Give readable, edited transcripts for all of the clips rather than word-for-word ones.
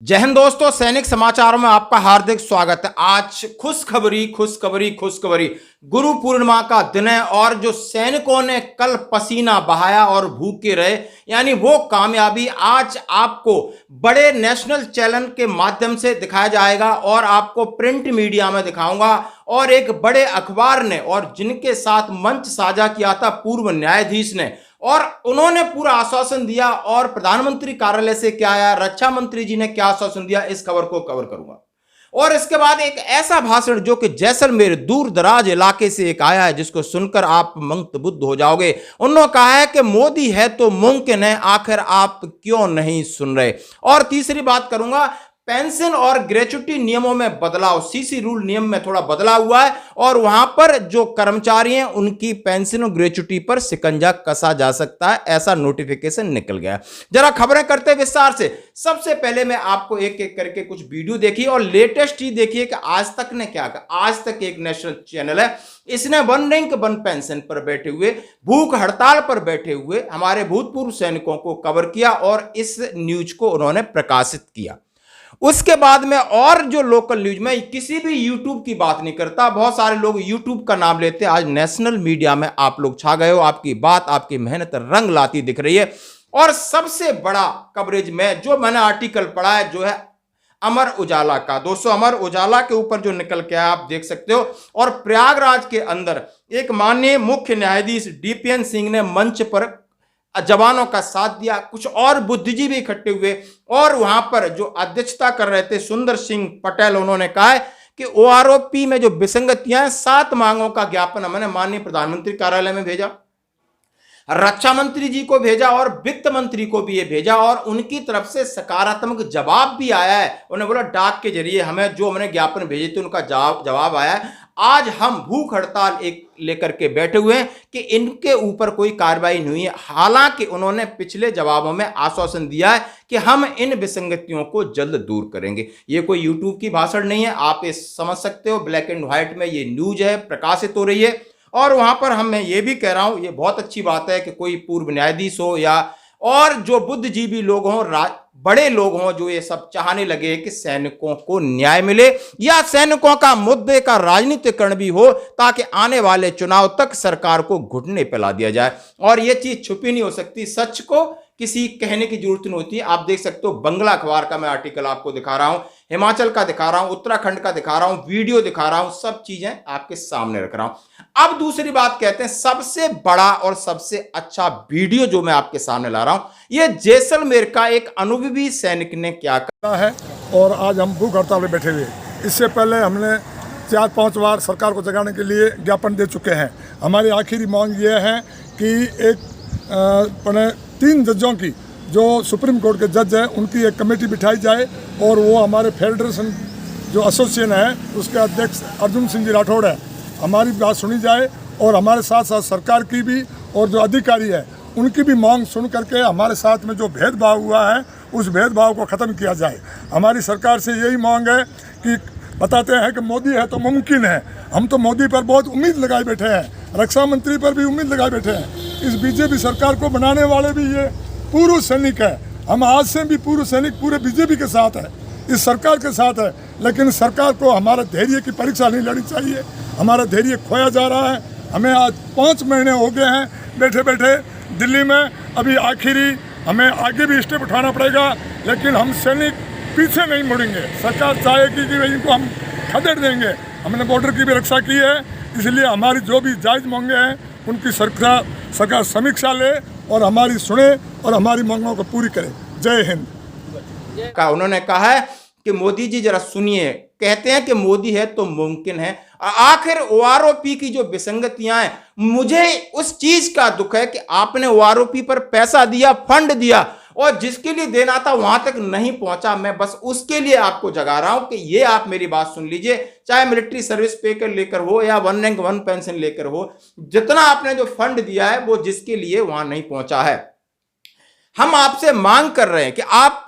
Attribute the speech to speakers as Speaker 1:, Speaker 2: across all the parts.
Speaker 1: जय हिंद दोस्तों, सैनिक समाचारों में आपका हार्दिक स्वागत है। आज खुशखबरी गुरु पूर्णिमा का दिन है और जो सैनिकों ने कल पसीना बहाया और भूखे रहे, यानी वो कामयाबी आज आपको बड़े नेशनल चैनल के माध्यम से दिखाया जाएगा और आपको प्रिंट मीडिया में दिखाऊंगा। और एक बड़े अखबार ने और जिनके साथ मंच साझा किया था पूर्व न्यायाधीश ने, और उन्होंने पूरा आश्वासन दिया। और प्रधानमंत्री कार्यालय से क्या आया, रक्षा मंत्री जी ने क्या आश्वासन दिया, इस खबर को कवर करूंगा। और इसके बाद एक ऐसा भाषण जो कि जैसलमेर दूर दराज इलाके से एक आया है, जिसको सुनकर आप मंत्रमुग्ध हो जाओगे। उन्होंने कहा है कि मोदी है तो मुमकिन है, आखिर आप क्यों नहीं सुन रहे। और तीसरी बात करूंगा, पेंशन और ग्रेच्युटी नियमों में बदलाव, सीसी रूल नियम में थोड़ा बदलाव हुआ है और वहां पर जो कर्मचारी हैं उनकी पेंशन और ग्रेच्युटी पर शिकंजा कसा जा सकता है, ऐसा नोटिफिकेशन निकल गया। जरा खबरें करते विस्तार से। सबसे पहले मैं आपको एक एक करके कुछ वीडियो देखिए और लेटेस्ट ही देखिए कि आज तक ने क्या कहा। आज तक एक नेशनल चैनल है, इसने वन रैंक वन पेंशन पर बैठे हुए, भूख हड़ताल पर बैठे हुए हमारे भूतपूर्व सैनिकों को कवर किया और इस न्यूज को उन्होंने प्रकाशित किया। उसके बाद में और जो लोकल न्यूज में किसी भी यूट्यूब की बात नहीं करता, बहुत सारे लोग यूट्यूब का नाम लेते हैं। आज नेशनल मीडिया में आप लोग छा गए हो, आपकी बात, आपकी मेहनत रंग लाती दिख रही है। और सबसे बड़ा कवरेज में जो मैंने आर्टिकल पढ़ा है जो है अमर उजाला का। दोस्तों, अमर उजाला के ऊपर जो निकल के आया आप देख सकते हो। और प्रयागराज के अंदर एक माननीय मुख्य न्यायाधीश डीपीएन सिंह ने मंच पर जवानों का साथ दिया, कुछ और बुद्धिजीवी इकट्ठे हुए और वहां पर जो अध्यक्षता कर रहे थे सुंदर सिंह पटेल, उन्होंने कहा है कि ओआरओपी में जो विसंगतियां हैं, 7 मांगों का ज्ञापन हमने माननीय प्रधानमंत्री कार्यालय में भेजा, रक्षा मंत्री जी को भेजा और वित्त मंत्री को भी ये भेजा और उनकी तरफ से सकारात्मक जवाब भी आया है। उन्होंने बोला डाक के जरिए हमें जो हमने ज्ञापन भेजे थे उनका जवाब आया है। आज हम भूख हड़ताल एक लेकर के बैठे हुए हैं कि इनके ऊपर कोई कार्रवाई नहीं हुई है। हालांकि उन्होंने पिछले जवाबों में आश्वासन दिया है कि हम इन विसंगतियों को जल्द दूर करेंगे। ये कोई यूट्यूब की भाषण नहीं है, आप ये समझ सकते हो, ब्लैक एंड व्हाइट में ये न्यूज है, प्रकाशित हो रही है। और वहां पर मैं ये भी कह रहा हूं, ये बहुत अच्छी बात है कि कोई पूर्व न्यायाधीश हो या और जो बुद्धिजीवी लोग हों, बड़े लोग हों, जो ये सब चाहने लगे कि सैनिकों को न्याय मिले या सैनिकों का मुद्दे का राजनीतिकरण भी हो, ताकि आने वाले चुनाव तक सरकार को घुटने पे ला दिया जाए। और ये चीज छुपी नहीं हो सकती, सच को किसी कहने की जरूरत नहीं होती। आप देख सकते हो, बंगला अखबार का मैं आर्टिकल आपको दिखा रहा हूं, हिमाचल का दिखा रहा हूं, उत्तराखंड का दिखा रहा हूं, वीडियो दिखा रहा हूं, सब चीजें आपके सामने रख रहा हूं। अब दूसरी बात कहते हैं, सबसे बड़ा और सबसे अच्छा वीडियो जो मैं आपके सामने ला रहा हूं, ये जैसलमेर का एक अनुभवी सैनिक ने क्या कहा
Speaker 2: है। और आज हम भूख हड़ताल में बैठे हुए, इससे पहले हमने 4-5 बार सरकार को जगाने के लिए ज्ञापन दे चुके हैं। हमारी आखिरी मांग ये है कि एक 3 जजों की जो सुप्रीम कोर्ट के जज हैं उनकी एक कमेटी बिठाई जाए और वो हमारे फेडरेशन जो एसोसिएशन है उसके अध्यक्ष अर्जुन सिंह जी राठौड़ है, हमारी बात सुनी जाए और हमारे साथ साथ सरकार की भी और जो अधिकारी है उनकी भी मांग सुन करके हमारे साथ में जो भेदभाव हुआ है उस भेदभाव को ख़त्म किया जाए। हमारी सरकार से यही मांग है कि बताते हैं कि मोदी है तो मुमकिन है, हम तो मोदी पर बहुत उम्मीद लगाए बैठे हैं, रक्षा मंत्री पर भी उम्मीद लगाए बैठे हैं। इस बीजेपी सरकार को बनाने वाले भी ये पूर्व सैनिक है। हम आज से भी पूर्व सैनिक पूरे बीजेपी के साथ है, इस सरकार के साथ है। लेकिन सरकार को हमारा धैर्य की परीक्षा नहीं लेनी चाहिए, हमारा धैर्य खोया जा रहा है। हमें आज 5 महीने हो गए हैं बैठे बैठे दिल्ली में, अभी आखिरी हमें आगे भी स्टेप उठाना पड़ेगा, लेकिन हम सैनिक पीछे नहीं मुड़ेंगे। सरकार चाहेगी कि इनको हम खदेड़ देंगे। हमने बॉर्डर की भी रक्षा की है, इसलिए हमारी जो भी जायज़ मांगे हैं उनकी सरकार समीक्षा ले और हमारी सुने और हमारी मांगों को पूरी करे। जय हिंद।
Speaker 1: उन्होंने कहा है कि मोदी जी जरा सुनिए, कहते हैं कि मोदी है तो मुमकिन है। आखिर ओआरओपी की जो विसंगतियां हैं, मुझे उस चीज का दुख है कि आपने ओआरओपी पर पैसा दिया, फंड दिया और जिसके लिए देना था वहां तक नहीं पहुंचा। मैं बस उसके लिए आपको जगा रहा हूं कि ये आप मेरी बात सुन लीजिए, चाहे मिलिट्री सर्विस पे कर लेकर हो या वन रैंक वन पेंशन लेकर हो, जितना आपने जो फंड दिया है वो जिसके लिए वहां नहीं पहुंचा है। हम आपसे मांग कर रहे हैं कि आप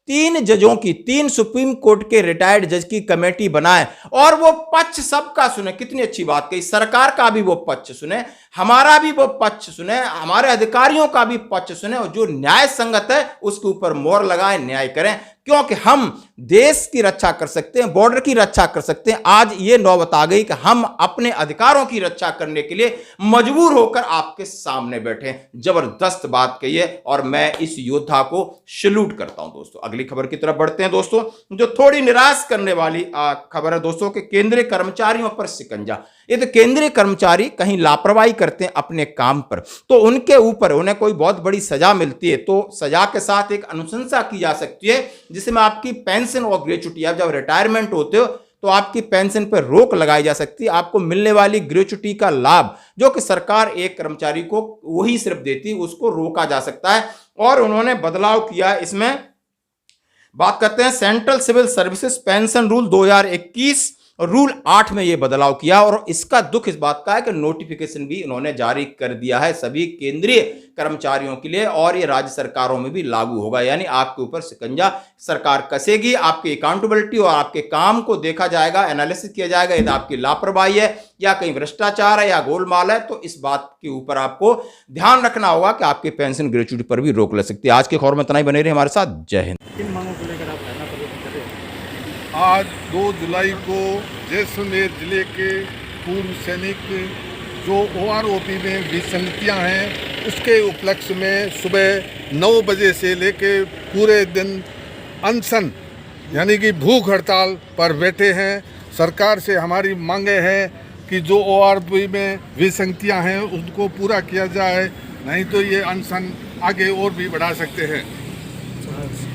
Speaker 1: 3 जजों की, 3 सुप्रीम कोर्ट के रिटायर्ड जज की कमेटी बनाए और वो पक्ष सबका सुने। कितनी अच्छी बात कही, सरकार का भी वो पक्ष सुने, हमारा भी वो पक्ष सुने, हमारे अधिकारियों का भी पक्ष सुने और जो न्याय संगत है उसके ऊपर मोहर लगाए, न्याय करें। क्योंकि हम देश की रक्षा कर सकते हैं, बॉर्डर की रक्षा कर सकते हैं। आज ये नौबत आ गई कि हम अपने अधिकारों की रक्षा करने के लिए मजबूर होकर आपके सामने बैठे हैं। जबरदस्त बात कही है और मैं इस योद्धा को सैल्यूट करता हूं। दोस्तों अगली खबर की तरफ बढ़ते हैं। दोस्तों जो थोड़ी निराश करने वाली खबर है दोस्तों के केंद्रीय कर्मचारियों पर शिकंजा। ये तो केंद्रीय कर्मचारी कहीं लापरवाही करते हैं अपने काम पर तो उनके ऊपर उन्हें कोई बहुत बड़ी सजा मिलती है तो सजा के साथ एक अनुशंसा की जा सकती है जिसमें आपकी पेंशन और ग्रेच्युटी, आप जब रिटायरमेंट होते हो तो आपकी पेंशन पर रोक लगाई जा सकती है। आपको मिलने वाली ग्रेच्युटी का लाभ जो कि सरकार एक कर्मचारी को वही सिर्फ देती, उसको रोका जा सकता है। और उन्होंने बदलाव किया। इसमें बात करते हैं central civil services pension rule 2021 rule 8 में यह बदलाव किया और इसका दुख इस बात का है कि नोटिफिकेशन भी उन्होंने जारी कर दिया है सभी केंद्रीय कर्मचारियों के लिए और ये राज्य सरकारों में भी लागू होगा। यानी आपके ऊपर शिकंजा सरकार कसेगी, आपकी अकाउंटेबिलिटी और आपके काम को देखा जाएगा, एनालिसिस किया जाएगा। यदि आपकी लापरवाही है या कहीं भ्रष्टाचार है या गोलमाल है तो इस बात के ऊपर आपको ध्यान रखना होगा कि आपके पेंशन ग्रेच्युटी पर भी रोक लग सकती है। आज के खबर में इतना ही, बने रहे हमारे साथ। जय हिंद।
Speaker 3: किन मांगों को लेकर आप धरना प्रदर्शन कर रहे हैं?
Speaker 4: आज 2 जुलाई को जैसलमेर जिले के पूर्व सैनिक जो OROP में विसंगतियाँ हैं उसके उपलक्ष्य में सुबह 9 बजे से लेके पूरे दिन अनशन यानी कि भूख हड़ताल पर बैठे हैं। सरकार से हमारी मांगे हैं कि जो OROP में विसंगतियाँ हैं उनको पूरा किया जाए, नहीं तो ये अनशन आगे और भी बढ़ा सकते हैं।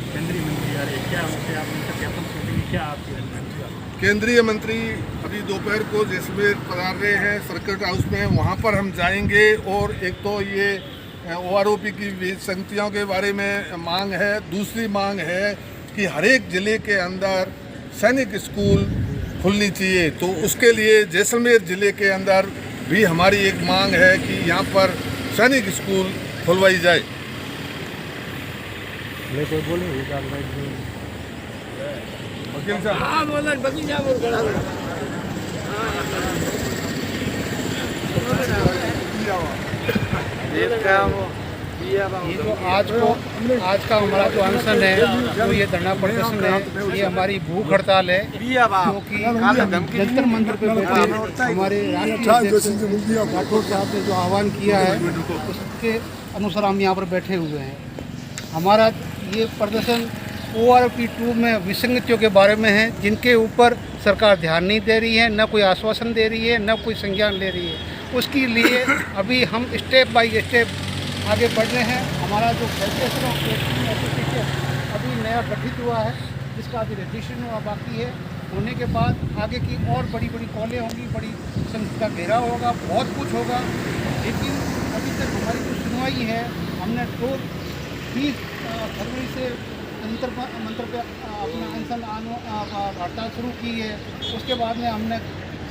Speaker 3: केंद्रीय मंत्री आ रहे हैं, क्या उनसे आप उनका ज्ञापन सौंपेंगे? क्या आपकी
Speaker 4: केंद्रीय मंत्री अभी दोपहर को जैसलमेर पधार रहे हैं सर्किट हाउस में, वहाँ पर हम जाएंगे और एक तो ये OROP की विसंगतियों के बारे में मांग है। दूसरी मांग है कि हर एक ज़िले के अंदर सैनिक स्कूल खुलनी चाहिए, तो उसके लिए जैसलमेर ज़िले के अंदर भी हमारी एक मांग है कि यहाँ पर सैनिक स्कूल खुलवाई जाए। वकील साहब
Speaker 5: ये जो आज का हमारा जो अनशन है, जो ये धरना प्रदर्शन है, ये हमारी भूख हड़ताल है क्योंकि जंतर मंतर पे बैठे हमारे राष्ट्रीय अध्यक्ष राठौर साहब ने जो आह्वान किया है उसके अनुसार हम यहाँ पर बैठे हुए हैं। हमारा ये प्रदर्शन OROP 2 में विसंगतियों के बारे में है जिनके ऊपर सरकार ध्यान नहीं दे रही है, न कोई आश्वासन दे रही है, न कोई संज्ञान ले रही है। उसके लिए अभी हम स्टेप बाय स्टेप आगे बढ़ रहे हैं। हमारा जो फेडरेशन ऑफ एसोसिएशन अभी नया गठित हुआ है जिसका अभी रजिस्ट्रेशन हुआ बाकी है। होने के बाद आगे की और बड़ी बड़ी कॉलें होंगी, बड़ी संख्या का घेराव होगा, बहुत कुछ होगा। लेकिन अभी तक हमारी जो सुनवाई है, हमने 30 फरवरी से मंत्र पे अपना अनशन हड़ताल शुरू की है। उसके बाद में हमने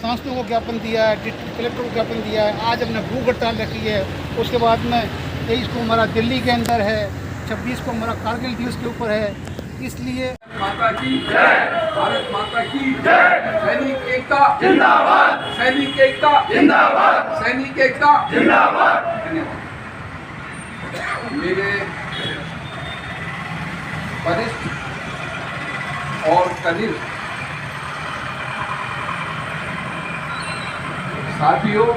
Speaker 5: सांसदों को ज्ञापन दिया है, डिस्ट्रिक्ट कलेक्टर को ज्ञापन दिया है, आज हमने भूख हड़ताल रखी है। उसके बाद में 23 को हमारा दिल्ली के अंदर है, 26 को हमारा कारगिल दिवस के ऊपर है। इसलिए
Speaker 6: माता की जय, भारत माता की जय, सैनिक एकता जिंदाबाद, सैनिक एकता जिंदाबाद, सैनिक एकता जिंदाबाद। धन्यवाद। मेरे वरिष्ठ और कनिष्ठ साथियों,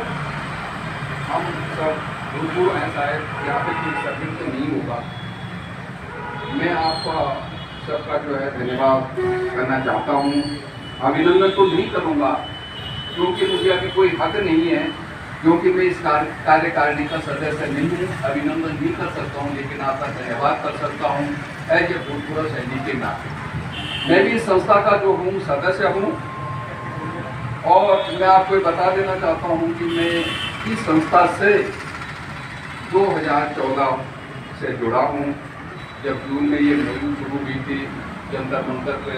Speaker 6: हम सब बिल्कुल ऐसा है, यहाँ पे कोई सभी तो नहीं होगा। मैं आपका सबका जो है धन्यवाद करना चाहता हूँ। अभिनंदन तो नहीं करूँगा क्योंकि मुझे अभी कोई हक नहीं है, क्योंकि मैं इस कार्यकारिणी का सदस्य नहीं हूँ। अभिनंदन नहीं कर सकता हूँ, लेकिन आपका धन्यवाद कर सकता हूँ एज ए भूतपूर्व सैनिक के नाते। मैं भी इस संस्था का जो हूँ सदस्य हूँ और मैं आपको बता देना चाहता हूँ कि मैं इस संस्था से 2014 से जुड़ा हूँ। जब जून में ये मुहिम शुरू हुई थी जंतर मंतर पे